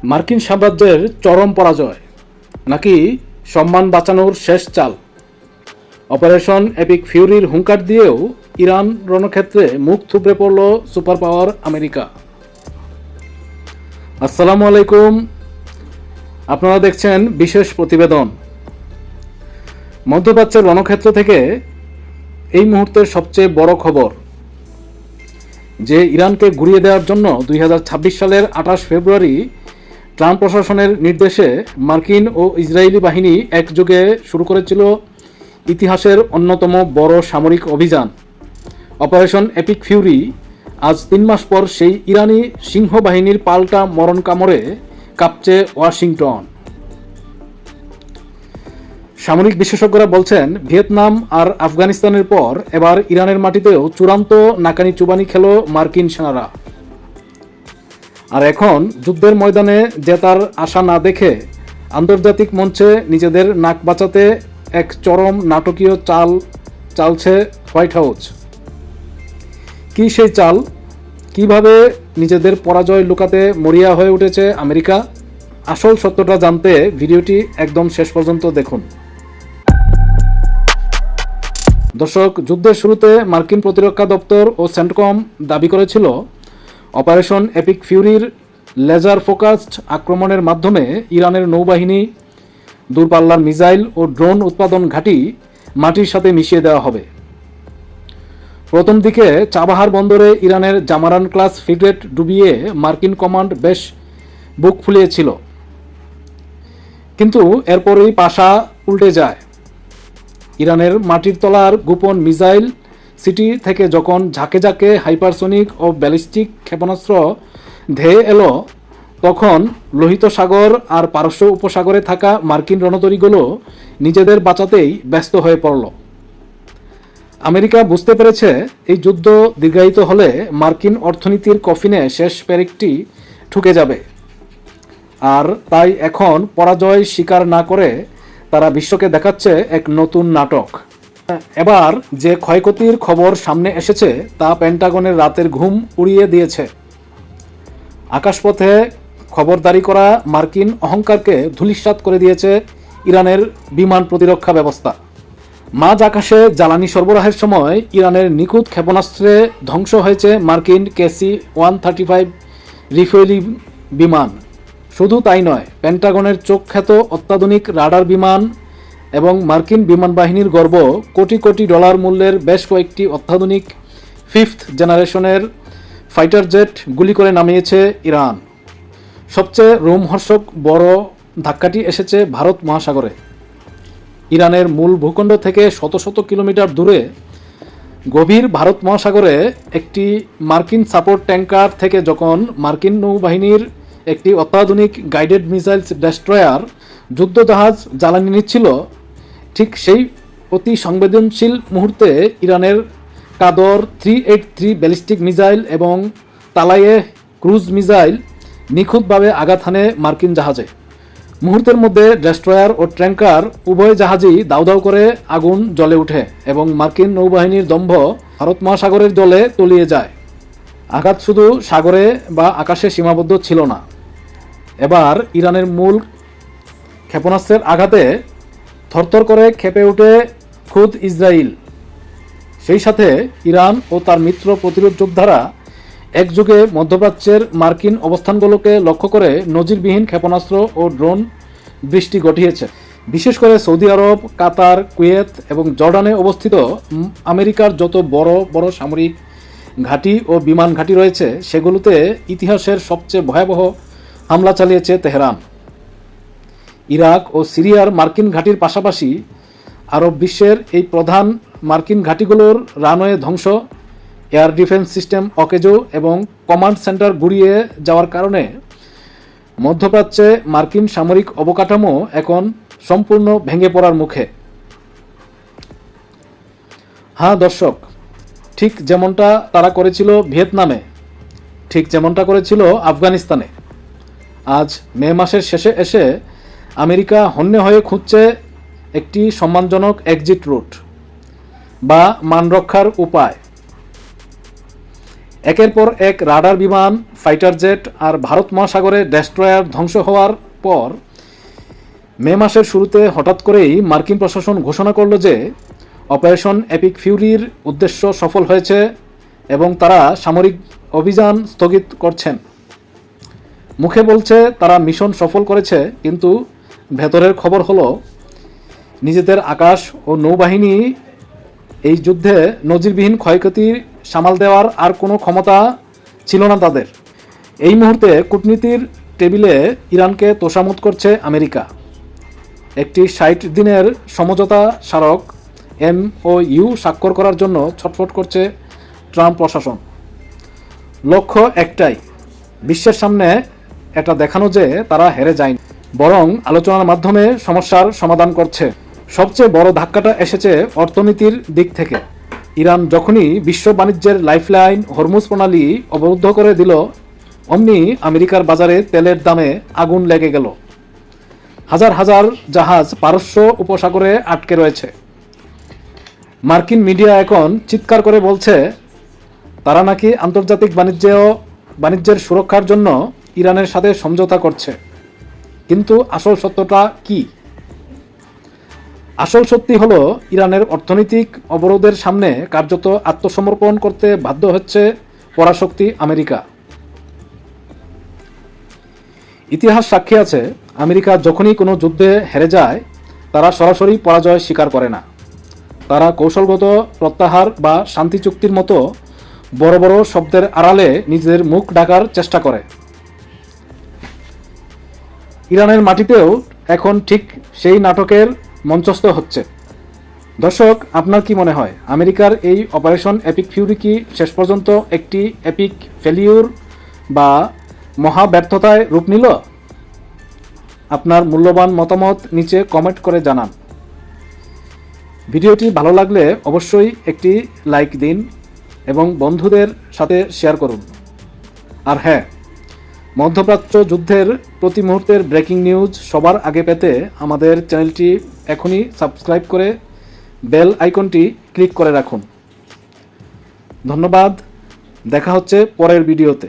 মার্কিন সাম্রাজ্যের চরম পরাজয় নাকি সম্মান বাঁচানোর শেষ চাল? অপারেশন এপিক ফিউরির হুঙ্কার দিয়েও ইরান রণক্ষেত্রে মুখ থুবড়ে পড়ল সুপার পাওয়ার আমেরিকা। আসসালামু আলাইকুম, আপনারা দেখছেন বিশেষ প্রতিবেদন। মধ্যপ্রাচ্যের রণক্ষেত্র থেকে এই মুহূর্তের সবচেয়ে বড় খবর যে ইরানকে গুড়িয়ে দেওয়ার জন্য 2026 সালের 28 ফেব্রুয়ারি ট্রাম্প প্রশাসনের নির্দেশে মার্কিন ও ইসরায়েলি বাহিনী একযোগে শুরু করেছিল ইতিহাসের অন্যতম বড় সামরিক অভিযান অপারেশন এপিক ফিউরি। আজ 3 মাস পর সেই ইরানি সিংহ বাহিনীর পাল্টা মরণ কামড়ে কাঁপছে ওয়াশিংটন। সামরিক বিশেষজ্ঞরা বলছেন, ভিয়েতনাম আর আফগানিস্তানের পর এবার ইরানের মাটিতেও চূড়ান্ত নাকানি চুবানি খেল মার্কিন সেনারা। আর এখন যুদ্ধের ময়দানে জেতার আশা না দেখে আন্তর্জাতিক মঞ্চে নিজেদের নাক বাঁচাতে এক চরম নাটকীয় চাল চালছে হোয়াইট হাউস। কি সেই চাল? কিভাবে নিজেদের পরাজয় লুকাতে মরিয়া হয়ে উঠেছে আমেরিকা? আসল সত্যটা জানতে ভিডিওটি একদম শেষ পর্যন্ত দেখুন। দর্শক, যুদ্ধের শুরুতে মার্কিন প্রতিরক্ষা দপ্তর ও সেন্টকম দাবি করেছিল অপারেশন এপিক ফিউরির লেজার ফোকাসড আক্রমণের মাধ্যমে ইরানের নৌবাহিনী, দূরপাল্লার মিসাইল ও ড্রোন উৎপাদন ঘাঁটি মাটির সাথে মিশিয়ে দেওয়া হবে। প্রথম দিকে চাবাহার বন্দরে ইরানের জামারান ক্লাস ফ্রিগেট ডুবিয়ে মার্কিন কমান্ড বেশ বুক ফুলিয়েছিল, কিন্তু এরপরই পাশা উল্টে যায়। ইরানের মাটির তলার গোপন মিসাইল সিটি থেকে যখন ঝাঁকে ঝাঁকে হাইপারসোনিক ও ব্যালিস্টিক ক্ষেপণাস্ত্র ধেয়ে এলো, তখন লোহিত সাগর আর পারস্য উপসাগরে থাকা মার্কিন রণতরীগুলো নিজেদের বাঁচাতেই ব্যস্ত হয়ে পড়ল। আমেরিকা বুঝতে পেরেছে এই যুদ্ধ দীর্ঘায়িত হলে মার্কিন অর্থনীতির কফিনে শেষ পেরেকটি ঠুকে যাবে, আর তাই এখন পরাজয় স্বীকার না করে তারা বিশ্বকে দেখাচ্ছে এক নতুন নাটক। এবার যে ক্ষয়ক্ষতির খবর সামনে এসেছে তা পেন্টাগনের রাতের ঘুম উড়িয়ে দিয়েছে। আকাশপথে খবরদারি করা মার্কিন অহংকারকে ধূলিসাৎ করে দিয়েছে ইরানের বিমান প্রতিরক্ষা ব্যবস্থা। মাঝ আকাশে জ্বালানি সরবরাহের সময় ইরানের নিখুঁত ক্ষেপণাস্ত্রে ধ্বংস হয়েছে মার্কিন KC-135 রিফুয়েলিং বিমান। শুধু তাই নয়, পেন্টাগনের চোখখ্যাত অত্যাধুনিক রাডার বিমান এবং মার্কিন বিমান বাহিনীর গর্ব কোটি কোটি ডলার মূল্যের বেশ কয়েকটি অত্যাধুনিক 5th জেনারেশনের ফাইটার জেট গুলি করে নামিয়েছে ইরান। সবচেয়ে রোমহর্ষক বড় ধাক্কাটি এসেছে ভারত মহাসাগরে। ইরানের মূল ভূখণ্ড থেকে শত শত কিলোমিটার দূরে গভীর ভারত মহাসাগরে একটি মার্কিন সাপোর্ট ট্যাঙ্কার থেকে যখন মার্কিন নৌবাহিনীর একটি অত্যাধুনিক গাইডেড মিসাইল ডেস্ট্রয়ার যুদ্ধজাহাজ জ্বালানি নিচ্ছিল, ঠিক সেই অতি সংবেদনশীল মুহূর্তে ইরানের কাদর 383 ব্যালিস্টিক মিসাইল এবং তালায়ে ক্রুজ মিসাইল নিখুঁতভাবে আঘাত হানে মার্কিন জাহাজে। মুহূর্তের মধ্যে ডেস্ট্রয়ার ও ট্যাঙ্কার উভয় জাহাজই দাউ দাউ করে আগুন জ্বলে ওঠে এবং মার্কিন নৌবাহিনীর দম্ভ ভারত মহাসাগরের জলে তলিয়ে যায়। আঘাত শুধু সাগরে বা আকাশে সীমাবদ্ধ ছিল না, এবার ইরানের মূল ক্ষেপণাস্ত্রের আঘাতে থরথর করে ক্ষেপে ওঠে খুদ ইসরায়েল। সেই সাথে ইরান ও তার মিত্র প্রতিরোধ যোদ্ধারা একযোগে মধ্যপ্রাচ্যের মার্কিন অবস্থানগুলোকে লক্ষ্য করে নজিরবিহীন ক্ষেপণাস্ত্র ও ড্রোন বৃষ্টি ঘটিয়েছে। বিশেষ করে সৌদি আরব, কাতার, কুয়েত এবং জর্ডানে অবস্থিত আমেরিকার যত বড় বড় সামরিক ঘাঁটি ও বিমান ঘাঁটি রয়েছে, সেগুলোতে ইতিহাসের সবচেয়ে ভয়াবহ হামলা চালিয়েছে তেহরান। ইরাক ও সিরিয়ার মার্কিন ঘাঁটির পাশাপাশি আরব বিশ্বের এই প্রধান মার্কিন ঘাঁটিগুলোর রানওয়ে ধ্বংস, এয়ার ডিফেন্স সিস্টেম অকেজো এবং কমান্ড সেন্টার গুড়িয়ে যাওয়ার কারণে মধ্যপ্রাচ্যে মার্কিন সামরিক অবকাঠামো এখন সম্পূর্ণ ভেঙে পড়ার মুখে। হ্যাঁ দর্শক, ঠিক যেমনটা তারা করেছিল ভিয়েতনামে, ঠিক যেমনটা করেছিল আফগানিস্তানে, আজ মে মাসের শেষে এসে আমেরিকা হন্যে হয়ে খুঁজছে একটি সম্মানজনক এক্সিট রুট বা মানরক্ষার উপায়। একের পর এক রাডার বিমান, ফাইটার জেট আর ভারত মহাসাগরে ডেস্ট্রয়ার ধ্বংস হওয়ার পর মে মাসের শুরুতে হঠাৎ করেই মার্কিন প্রশাসন ঘোষণা করল যে অপারেশন এপিক ফিউরির উদ্দেশ্য সফল হয়েছে এবং তারা সামরিক অভিযান স্থগিত করছেন। মুখে বলছে তারা মিশন সফল করেছে, কিন্তু ভেতরের খবর হলো নিজেদের আকাশ ও নৌবাহিনী এই যুদ্ধে নজিরবিহীন ক্ষয়ক্ষতি সামাল দেওয়ার আর কোনো ক্ষমতা ছিল না তাদের। এই মুহূর্তে কূটনীতির টেবিলে ইরানকে তোষামোদ করছে আমেরিকা। একটি ৬০ দিনের সমঝোতা স্মারক MOU স্বাক্ষর করার জন্য ছটফট করছে ট্রাম্প প্রশাসন। লক্ষ্য একটাই, বিশ্বের সামনে এটা দেখানো যে তারা হেরে যায়নি, বরং আলোচনার মাধ্যমে সমস্যার সমাধান করছে। সবচেয়ে বড় ধাক্কাটা এসেছে অর্থনীতির দিক থেকে। ইরান যখনই বিশ্ব বাণিজ্যের লাইফলাইন হরমুজ প্রণালী অবরুদ্ধ করে দিল, অমনি আমেরিকার বাজারে তেলের দামে আগুন লেগে গেল। হাজার হাজার জাহাজ পারস্য উপসাগরে আটকে রয়েছে। মার্কিন মিডিয়া এখন চিৎকার করে বলছে তারা নাকি আন্তর্জাতিক বাণিজ্যের সুরক্ষার জন্য ইরানের সাথে সমঝোতা করছে। কিন্তু আসল সত্যটা কি? আসল সত্যি হলো ইরানের অর্থনৈতিক অবরোধের সামনে কার্যত আত্মসমর্পণ করতে বাধ্য হচ্ছে পরাশক্তি আমেরিকা। ইতিহাস সাক্ষী আছে, আমেরিকা যখনই কোনো যুদ্ধে হেরে যায় তারা সরাসরি পরাজয় স্বীকার করে না। তারা কৌশলগত প্রত্যাহার বা শান্তি চুক্তির মতো বড় বড় শব্দের আড়ালে নিজেদের মুখ ঢাকার চেষ্টা করে। ইরানের মাটিতেও এখন ঠিক সেই নাটকের মঞ্চস্থ হচ্ছে। দর্শক, আপনার কি মনে হয় আমেরিকার এই অপারেশন এপিক ফিউরি কি শেষ পর্যন্ত একটি এপিক ফেলিউর বা মহা ব্যর্থতায় রূপ নিল? আপনার মূল্যবান মতামত নিচে কমেন্ট করে জানান। ভিডিওটি ভালো লাগলে অবশ্যই একটি লাইক দিন এবং বন্ধুদের সাথে শেয়ার করুন। আর হ্যাঁ, মধ্যপ্রাচ্য যুদ্ধের প্রতি মুহূর্তের ব্রেকিং নিউজ সবার আগে পেতে আমাদের চ্যানেলটি এখনই সাবস্ক্রাইব করে বেল আইকনটি ক্লিক করে রাখুন। ধন্যবাদ, দেখা হচ্ছে পরের ভিডিওতে।